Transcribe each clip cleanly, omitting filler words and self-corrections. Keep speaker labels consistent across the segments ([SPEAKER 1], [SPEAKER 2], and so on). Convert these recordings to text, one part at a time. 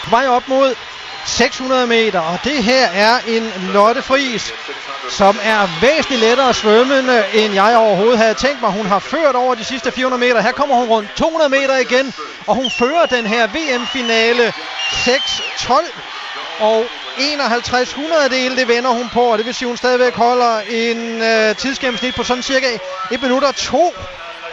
[SPEAKER 1] på vej op mod 600 meter, og det her er en Lotte Friis, som er væsentligt lettere svømmende, end jeg overhovedet havde tænkt mig. Hun har ført over de sidste 400 meter. Her kommer hun rundt 200 meter igen, og hun fører den her VM-finale 6:12 og 51 hundrededele, det vender hun på, og det vil sige, at hun stadigvæk holder en tidsgennemsnit på sådan cirka 1 minut og 2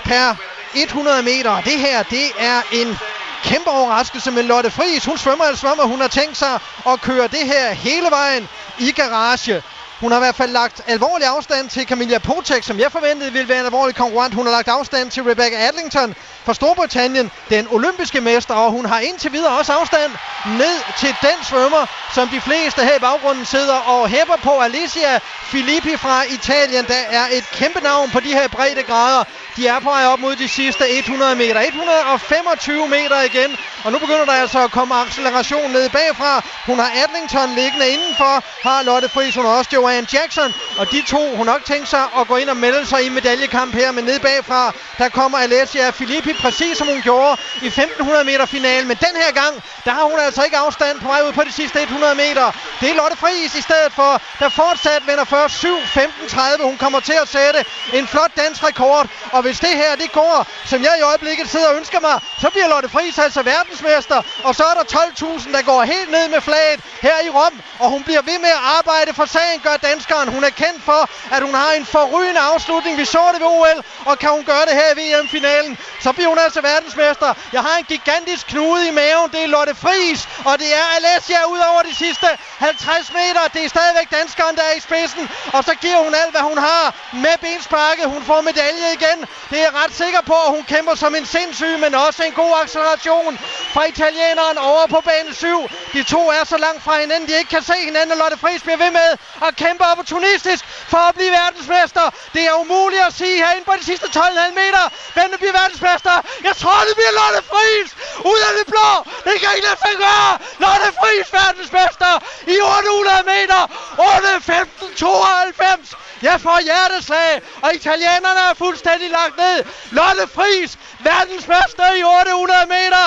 [SPEAKER 1] per 100 meter. Det her, det er en kæmpe overraskelse med Lotte Friis. Hun svømmer, som hun har tænkt sig at køre det her hele vejen i garage. Hun har i hvert fald lagt alvorlig afstand til Camilla Potek, som jeg forventede ville være en alvorlig konkurrent. Hun har lagt afstand til Rebecca Adlington fra Storbritannien, den olympiske mester, og hun har indtil videre også afstand ned til den svømmer, som de fleste her i baggrunden sidder og hæpper på, Alicia Filippi fra Italien, der er et kæmpe navn på de her breddegrader. De er på vej op mod de sidste 100 meter. 125 meter igen, og nu begynder der altså at komme acceleration ned bagfra. Hun har Adlington liggende indenfor, har Lotte Friis, hun har også Joanne Jackson, og de to, hun nok tænkt sig at gå ind og melde sig i medaljekamp her, men ned bagfra, der kommer Alicia Filippi, præcis som hun gjorde i 1500 meter finalen, men den her gang, der har hun altså ikke afstand på vej ud på de sidste 100 meter. Det er Lotte Friis i stedet for, der fortsat vinder først 7:15:30. Hun kommer til at sætte en flot dansk rekord, og hvis det her, det går, som jeg i øjeblikket sidder og ønsker mig, så bliver Lotte Friis altså verdensmester, og så er der 12.000, der går helt ned med flaget her i Rom, og hun bliver ved med at arbejde for sagen, gør danskeren. Hun er kendt for, at hun har en forrygende afslutning. Vi så det ved OL, og kan hun gøre det her i VM-finalen, så bliver hun altså verdensmester. Jeg har en gigantisk knude i maven, det er Lotte Friis, og det er Alicia ud over de sidste 50 meter. Det er stadigvæk danskeren, der er i spidsen, og så giver hun alt, hvad hun har med bensparket. Hun får medalje igen. Det er jeg ret sikker på, at hun kæmper som en sindssyg, men også en god acceleration fra italieneren over på bane 7. De to er så langt fra hinanden, de ikke kan se hinanden, og Lotte Friis bliver ved med at kæmpe opportunistisk for at blive verdensmester. Det er umuligt at sige herinde på de sidste 12,5 meter, hvem der bliver verdensmester. Jeg tror, det bliver Lotte Friis ud af det blå. Det kan ikke lade sig gøre. Lotte Friis verdensmester i 800 meter. 8:15:92. Jeg får hjerteslag, og italienerne er fuldstændig lagt ned. Lotte Friis, verdensmester i 800 meter.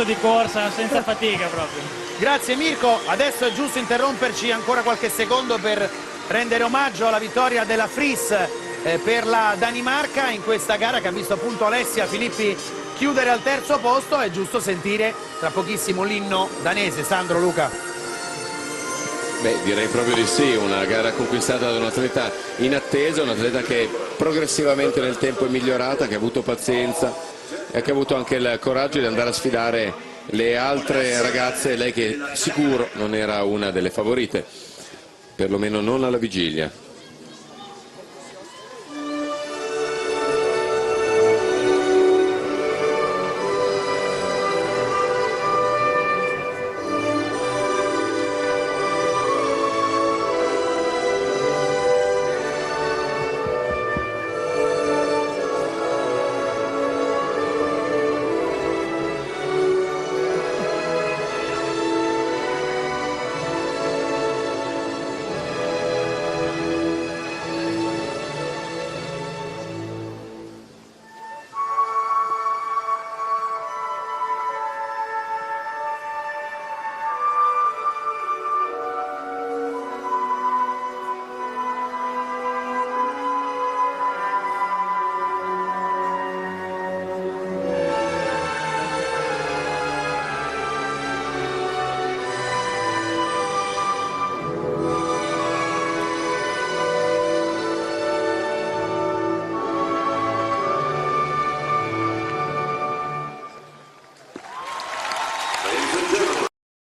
[SPEAKER 2] Di corsa senza fatica proprio.
[SPEAKER 3] Grazie Mirko, adesso è giusto interromperci ancora qualche secondo per rendere omaggio alla vittoria della Friis per la Danimarca in questa gara che ha visto appunto Alessia Filippi chiudere al terzo posto. È giusto sentire tra pochissimo l'inno danese. Sandro, Luca.
[SPEAKER 4] Beh, direi proprio di sì, una gara conquistata da un atleta in attesa, un atleta che progressivamente nel tempo è migliorata, che ha avuto pazienza e che ha avuto anche il coraggio di andare a sfidare le altre ragazze, lei che sicuro non era una delle favorite, perlomeno non alla vigilia.